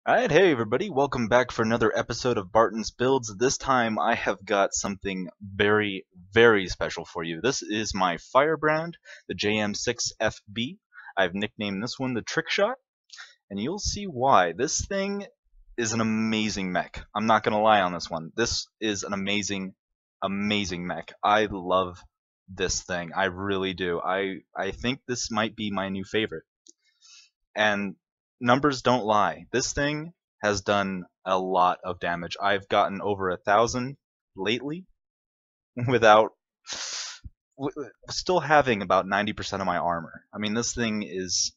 Alright, hey everybody, welcome back for another episode of Barton's Builds. This time I have got something very, very special for you. This is my Firebrand, the JM6-FB. I've nicknamed this one the Trickshot, and you'll see why. This thing is an amazing mech. I'm not going to lie on this one. This is an amazing, amazing mech. I love this thing. I really do. I think this might be my new favorite. And numbers don't lie. This thing has done a lot of damage. I've gotten over 1,000 lately without still having about 90% of my armor. I mean, this thing is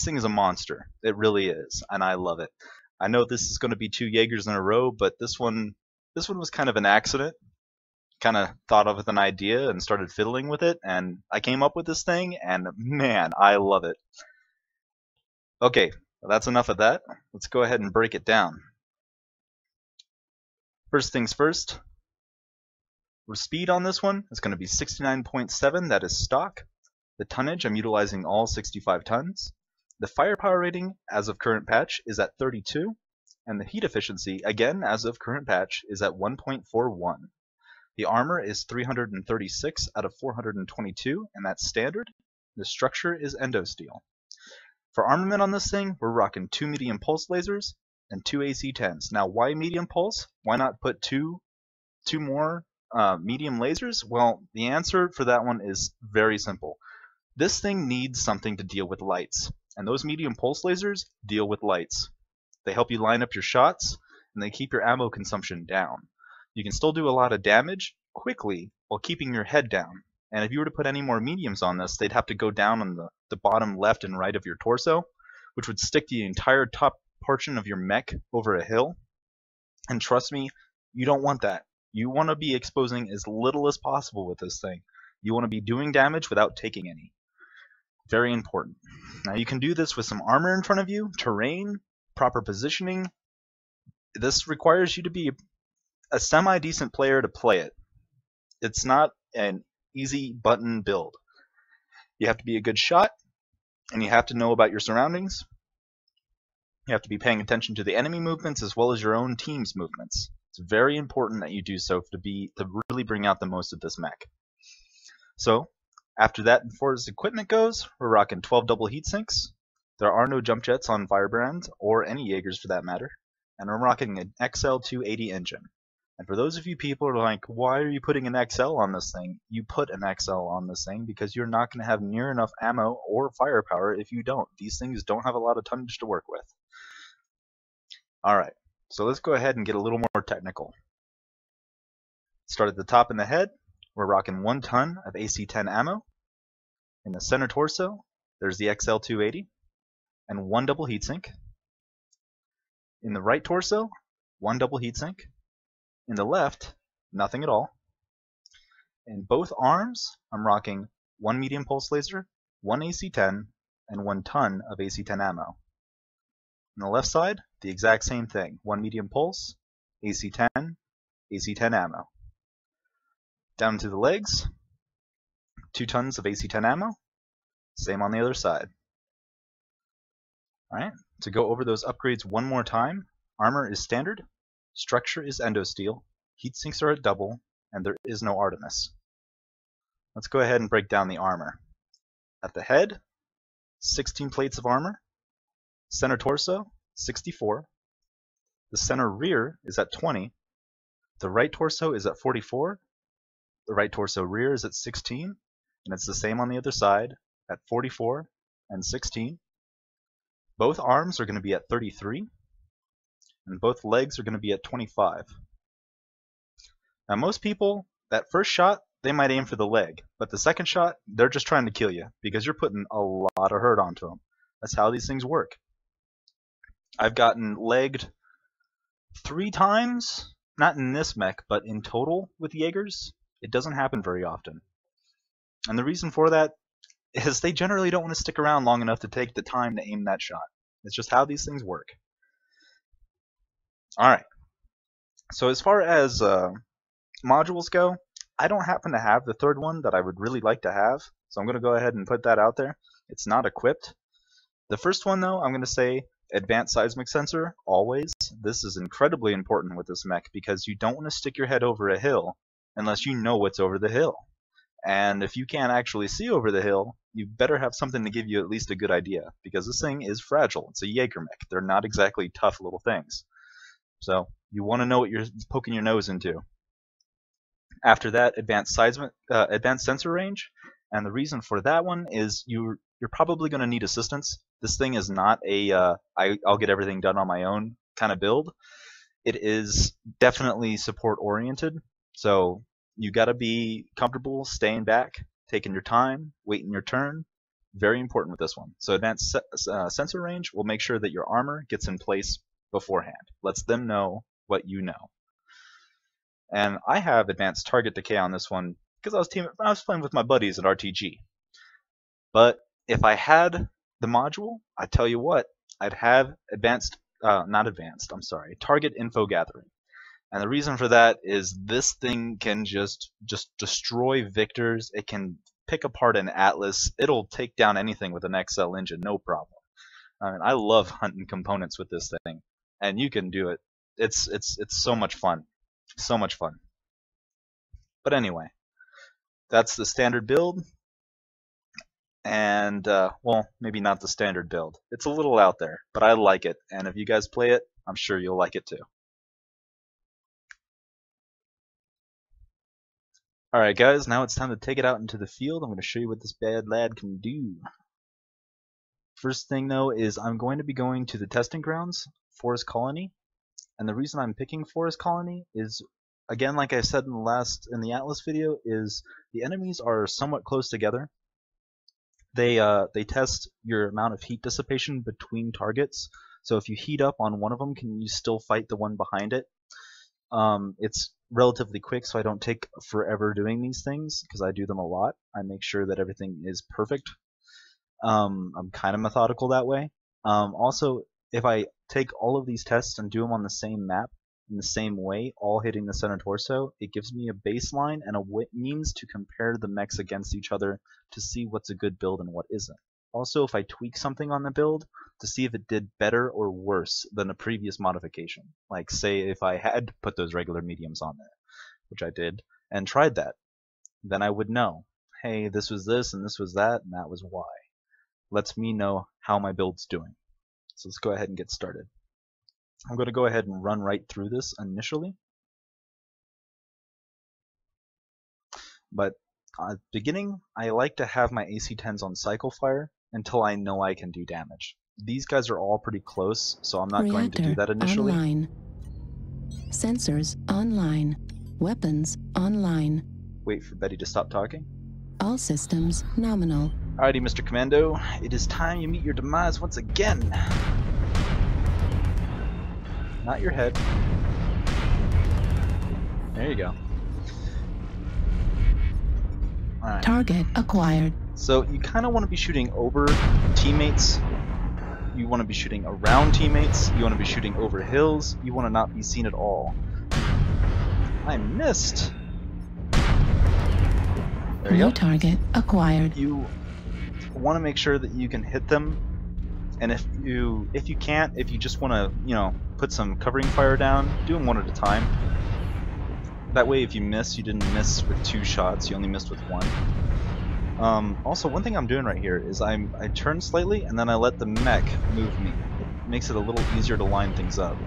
a monster. It really is, and I love it. I know this is going to be 2 Jaegers in a row, but this one was kind of an accident. Kind of thought of an idea and started fiddling with it, and I came up with this thing, and man, I love it. Okay, well, that's enough of that. Let's go ahead and break it down. First things first, speed on this one is going to be 69.7, that is stock. The tonnage, I'm utilizing all 65 tons. The firepower rating, as of current patch, is at 32. And the heat efficiency, again, as of current patch, is at 1.41. The armor is 336 out of 422, and that's standard. The structure is endosteel. For armament on this thing, we're rocking 2 medium pulse lasers and 2 AC-10s. Now, why medium pulse? Why not put two more medium lasers? Well, the answer for that one is very simple. This thing needs something to deal with lights, and those medium pulse lasers deal with lights. They help you line up your shots, and they keep your ammo consumption down. You can still do a lot of damage quickly while keeping your head down. And if you were to put any more mediums on this, they'd have to go down on the bottom left and right of your torso, which would stick the entire top portion of your mech over a hill. And trust me, you don't want that. You want to be exposing as little as possible with this thing. You want to be doing damage without taking any. Very important. Now you can do this with some armor in front of you, terrain, proper positioning. This requires you to be a semi-decent player to play it. It's not an easy button build. You have to be a good shot, and you have to know about your surroundings. You have to be paying attention to the enemy movements as well as your own team's movements. It's very important that you do so to really bring out the most of this mech. So, after that, as far as equipment goes, we're rocking 12 double heat sinks. There are no jump jets on Firebrand, or any Jaegers for that matter, and we're rocking an XL280 engine. And for those of you people who are like, why are you putting an XL on this thing? You put an XL on this thing because you're not going to have near enough ammo or firepower if you don't. These things don't have a lot of tonnage to work with. Alright, so let's go ahead and get a little more technical. Start at the top in the head. We're rocking 1 ton of AC-10 ammo. In the center torso, there's the XL280 and 1 double heatsink. In the right torso, 1 double heatsink. In the left, nothing at all. In both arms, I'm rocking 1 medium pulse laser, 1 AC-10, and 1 ton of AC-10 ammo. On the left side, the exact same thing. 1 medium pulse, AC-10, AC-10 ammo. Down to the legs, 2 tons of AC-10 ammo. Same on the other side. Alright, to go over those upgrades one more time, armor is standard. Structure is endosteel, heatsinks are at double, and there is no Artemis. Let's go ahead and break down the armor. At the head, 16 plates of armor. Center torso, 64. The center rear is at 20. The right torso is at 44. The right torso rear is at 16. And it's the same on the other side at 44 and 16. Both arms are going to be at 33. And both legs are going to be at 25. Now most people, that first shot, they might aim for the leg, but the second shot, they're just trying to kill you because you're putting a lot of hurt onto them. That's how these things work. I've gotten legged 3 times, not in this mech, but in total with Jaegers. It doesn't happen very often. And the reason for that is they generally don't want to stick around long enough to take the time to aim that shot. It's just how these things work. Alright, so as far as modules go, I don't happen to have the third one that I would really like to have, so I'm going to go ahead and put that out there. It's not equipped. The first one, though, I'm going to say Advanced seismic sensor, always. This is incredibly important with this mech because you don't want to stick your head over a hill unless you know what's over the hill. And if you can't actually see over the hill, you better have something to give you at least a good idea, because this thing is fragile. It's a Jagermech. They're not exactly tough little things. So you want to know what you're poking your nose into. After that, advanced sensor range, and the reason for that one is you're probably going to need assistance. This thing is not a I'll get everything done on my own kind of build. It is definitely support oriented, so you got to be comfortable staying back, taking your time, waiting your turn. Very important with this one. So advanced sensor range will make sure that your armor gets in place beforehand. Lets them know what you know. And I have advanced target decay on this one because I was playing with my buddies at RTG. But if I had the module, I tell you what, I'd have target info gathering. And the reason for that is this thing can just destroy Victors. It can pick apart an Atlas. It'll take down anything with an XL engine, no problem. I mean, I love hunting components with this thing, and you can do it. It's so much fun, so much fun. But anyway, that's the standard build. And well, maybe not the standard build. It's a little out there, but I like it. And if you guys play it, I'm sure you'll like it too. Alright guys, now it's time to take it out into the field. I'm going to show you what this bad lad can do. First thing though is I'm going to be going to the testing grounds, Forest Colony. And the reason I'm picking Forest Colony is, again, like I said in the Atlas video, is the enemies are somewhat close together. They test your amount of heat dissipation between targets. So if you heat up on one of them, can you still fight the one behind it? It's relatively quick, so I don't take forever doing these things because I do them a lot. I make sure that everything is perfect. I'm kind of methodical that way. Also, if I take all of these tests and do them on the same map in the same way, all hitting the center torso, it gives me a baseline and a means to compare the mechs against each other to see what's a good build and what isn't. Also, if I tweak something on the build, to see if it did better or worse than a previous modification. Like, say, if I had put those regular mediums on there, which I did, and tried that, then I would know, hey, this was this, and this was that, and that was why. Lets me know how my build's doing. So let's go ahead and get started. I'm going to go ahead and run right through this initially. But at the beginning, I like to have my AC-10s on cycle fire until I know I can do damage. These guys are all pretty close, so I'm not going to do that initially. Online. Sensors online. Weapons online. Wait for Betty to stop talking. All systems nominal. Alrighty, Mr. Commando, it is time you meet your demise once again. Not your head. There you go. Alright. Target acquired. So you kind of want to be shooting over teammates. You want to be shooting around teammates. You want to be shooting over hills. You want to not be seen at all. I missed. There you go. New target acquired. You want to make sure that you can hit them, and if you can't, if you just want to, put some covering fire down, do them one at a time. That way, if you miss, you didn't miss with 2 shots. You only missed with 1. Also, one thing I'm doing right here is I turn slightly and then I let the mech move me. It makes it a little easier to line things up.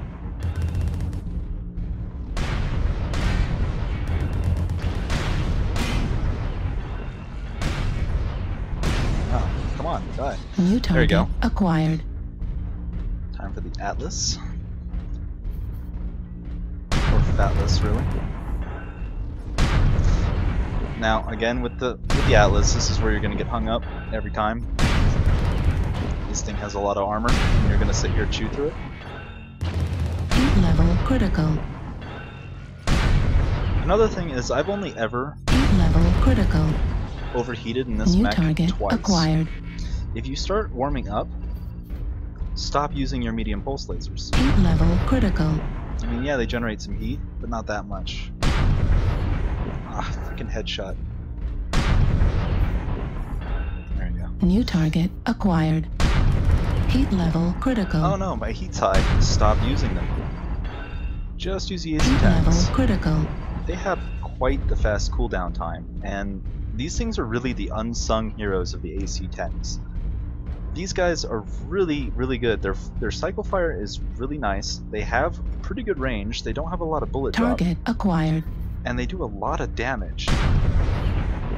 Oh, come on, die. New target there you go. Acquired. Time for the Atlas. Or Fatlas, really. Now, again, with the Atlas, this is where you're going to get hung up every time. This thing has a lot of armor, and you're going to sit here and chew through it. Heat level critical. Another thing is, I've only ever Heat level critical. overheated in this New mech target twice. Acquired. If you start warming up, stop using your medium pulse lasers. Heat level critical. I mean, yeah, they generate some heat, but not that much. Ah, freaking headshot. There you go. New target acquired. Heat level critical. Oh no, my heat's high. Stop using them. Just use the Heat level AC-10s. critical. They have quite the fast cooldown time, and these things are really the unsung heroes of the AC-10s. These guys are really, really good. Their cycle fire is really nice. They have pretty good range. They don't have a lot of bullet drop, Target acquired. and they do a lot of damage.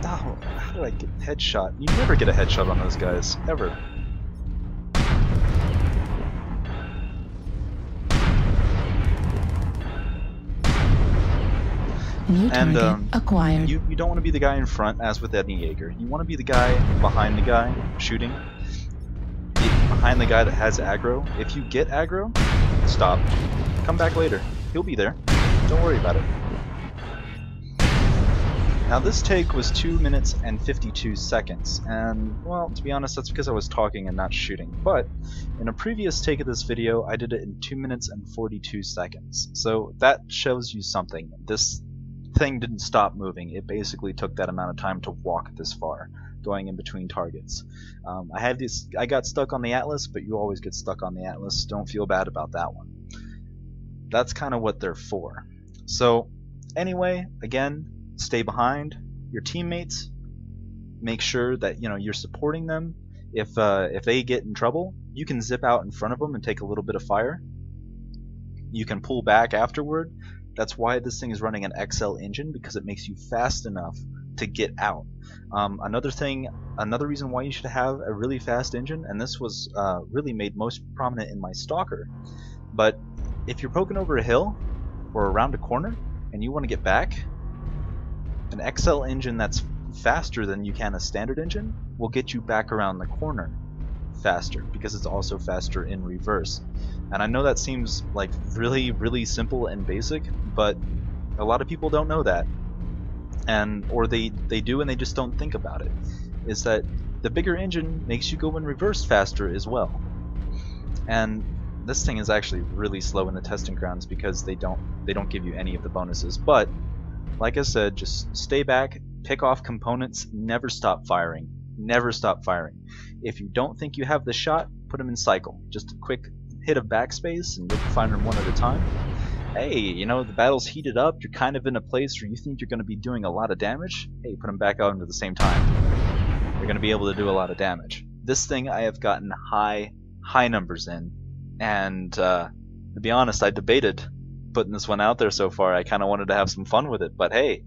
Oh, how do I get headshot? You never get a headshot on those guys, ever. New And target acquired. you don't want to be the guy in front, as with any Jaeger. You want to be the guy behind the guy shooting. Behind the guy that has aggro. If you get aggro, stop. Come back later. He'll be there. Don't worry about it. Now this take was 2 minutes and 52 seconds, and well, to be honest, that's because I was talking and not shooting. But in a previous take of this video, I did it in 2 minutes and 42 seconds. So that shows you something. This thing didn't stop moving. It basically took that amount of time to walk this far, going in between targets. I got stuck on the Atlas, but you always get stuck on the Atlas. Don't feel bad about that one. That's kind of what they're for. So anyway, again, stay behind your teammates. Make sure that you're supporting them. If they get in trouble, you can zip out in front of them and take a little bit of fire. You can pull back afterward. That's why this thing is running an XL engine, because it makes you fast enough to get out. Another reason why you should have a really fast engine, and this was really made most prominent in my Stalker, but if you're poking over a hill or around a corner and you want to get back, an XL engine that's faster than you can a standard engine will get you back around the corner faster, because it's also faster in reverse. And I know that seems like really, really simple and basic, but a lot of people don't know that, or they do and they just don't think about it. Is that the bigger engine makes you go in reverse faster as well. And this thing is actually really slow in the testing grounds because they don't give you any of the bonuses. But like I said, just stay back, pick off components, never stop firing. Never stop firing. If you don't think you have the shot, put them in cycle. Just a quick hit of backspace and you'll find them one at a time. Hey, the battle's heated up, you're kind of in a place where you think you're going to be doing a lot of damage. Hey, put them back out into the same time. You're going to be able to do a lot of damage. This thing I have gotten high numbers in, and to be honest, I debated putting this one out there so far. I kind of wanted to have some fun with it, but hey,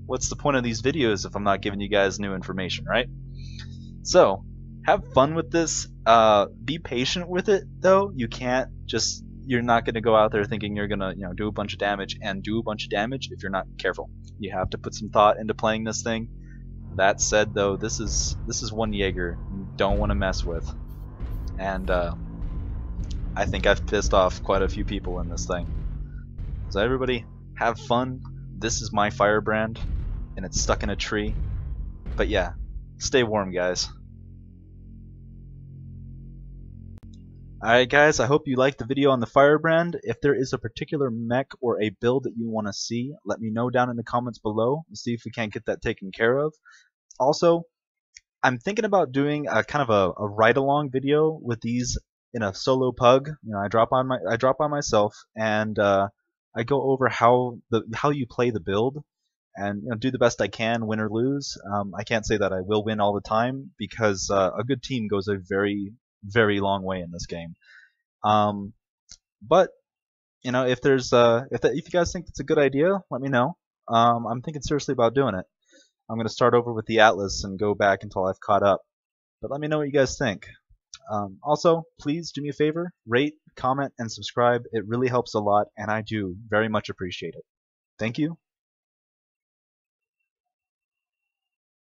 what's the point of these videos if I'm not giving you guys new information, right? So, have fun with this. Be patient with it, though. You're not going to go out there thinking you're going to do a bunch of damage and do a bunch of damage if you're not careful. You have to put some thought into playing this thing. That said, though, this is one Jaeger you don't want to mess with. And I think I've pissed off quite a few people in this thing. So everybody, have fun. This is my Firebrand, and it's stuck in a tree. But yeah, stay warm, guys. Alright guys, I hope you liked the video on the Firebrand. If there is a particular mech or a build that you want to see, let me know down in the comments below. We'll see if we can't get that taken care of. Also, I'm thinking about doing a kind of a ride-along video with these in a solo pug. I drop on myself and I go over how you play the build and do the best I can, win or lose. I can't say that I will win all the time because a good team goes a very, very long way in this game. But if there's if you guys think it's a good idea, let me know. I'm thinking seriously about doing it. I'm gonna start over with the Atlas and go back until I've caught up. But let me know what you guys think. Also, please do me a favor, rate, comment, and subscribe. It really helps a lot, and I do very much appreciate it. Thank you,